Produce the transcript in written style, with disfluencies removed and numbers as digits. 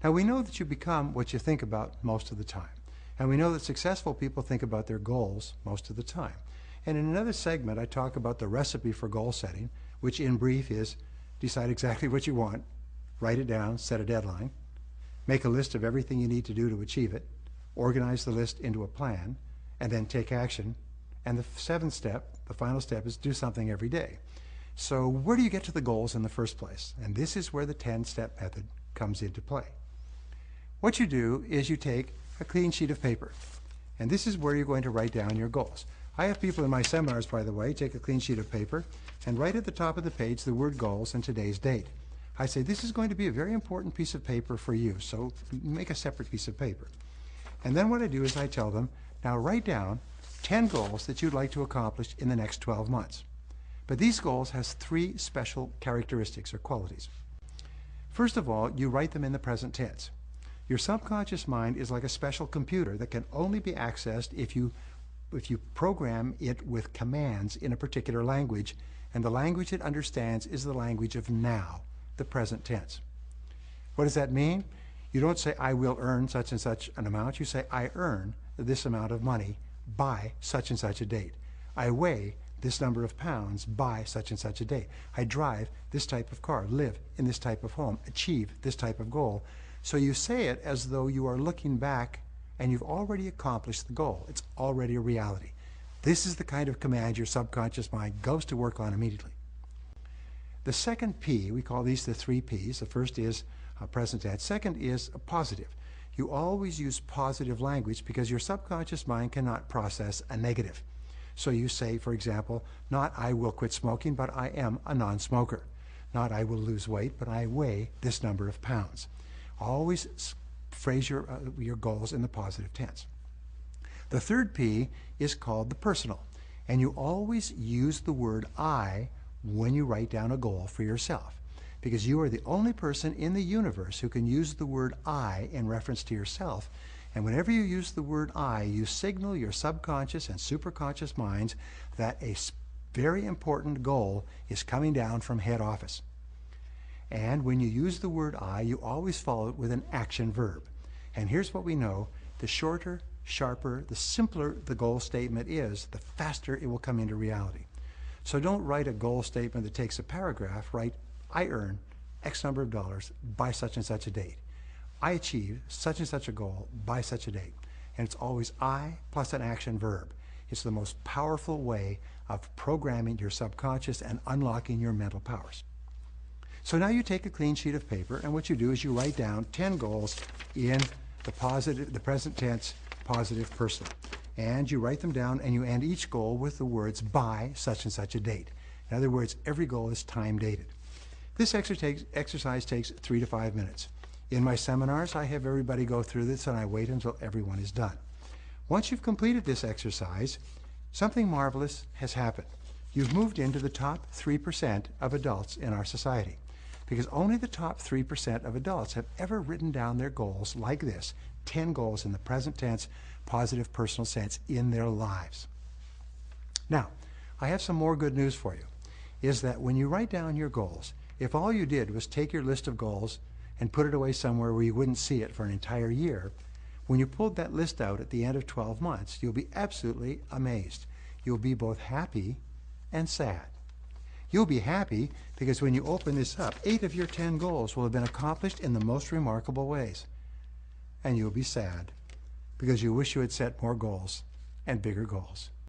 Now we know that you become what you think about most of the time. And we know that successful people think about their goals most of the time. And in another segment, I talk about the recipe for goal setting, which in brief is decide exactly what you want, write it down, set a deadline, make a list of everything you need to do to achieve it, organize the list into a plan, and then take action. And the seventh step, the final step, is do something every day. So where do you get to the goals in the first place? And this is where the 10-step method comes into play. What you do is you take a clean sheet of paper, and this is where you're going to write down your goals. I have people in my seminars, by the way, take a clean sheet of paper and write at the top of the page the word goals and today's date. I say this is going to be a very important piece of paper for you, so make a separate piece of paper. And then what I do is I tell them, now write down 10 goals that you'd like to accomplish in the next 12 months. But these goals has 3 special characteristics or qualities. First of all, you write them in the present tense. Your subconscious mind is like a special computer that can only be accessed if you program it with commands in a particular language, and the language it understands is the language of now, the present tense. What does that mean? You don't say, I will earn such and such an amount. You say, I earn this amount of money by such and such a date. I weigh this number of pounds by such and such a date. I drive this type of car, live in this type of home, achieve this type of goal. So you say it as though you are looking back and you've already accomplished the goal. It's already a reality. This is the kind of command your subconscious mind goes to work on immediately. The second P, we call these the 3 Ps. The first is present tense. Second is a positive. You always use positive language because your subconscious mind cannot process a negative. So you say, for example, not I will quit smoking, but I am a non-smoker. Not I will lose weight, but I weigh this number of pounds. Always phrase your goals in the positive tense. The third P is called the personal, and you always use the word I when you write down a goal for yourself, because you are the only person in the universe who can use the word I in reference to yourself. And whenever you use the word I, you signal your subconscious and superconscious minds that a very important goal is coming down from head office. And when you use the word I, you always follow it with an action verb. And here's what we know: the shorter, sharper, the simpler the goal statement is, the faster it will come into reality. So don't write a goal statement that takes a paragraph. Write, I earn X number of dollars by such and such a date. I achieve such and such a goal by such a date. And it's always I plus an action verb. It's the most powerful way of programming your subconscious and unlocking your mental powers. So now you take a clean sheet of paper, and what you do is you write down 10 goals in the present tense, positive personal. And you write them down, and you end each goal with the words by such and such a date. In other words, every goal is time dated. This exercise takes 3 to 5 minutes. In my seminars, I have everybody go through this, and I wait until everyone is done. Once you've completed this exercise, something marvelous has happened. You've moved into the top 3% of adults in our society, because only the top 3% of adults have ever written down their goals like this, 10 goals in the present tense, positive personal sense in their lives. Now, I have some more good news for you, is that when you write down your goals, if all you did was take your list of goals and put it away somewhere where you wouldn't see it for an entire year, when you pulled that list out at the end of 12 months, you'll be absolutely amazed. You'll be both happy and sad. You'll be happy because when you open this up, 8 of your 10 goals will have been accomplished in the most remarkable ways. And you'll be sad because you wish you had set more goals and bigger goals.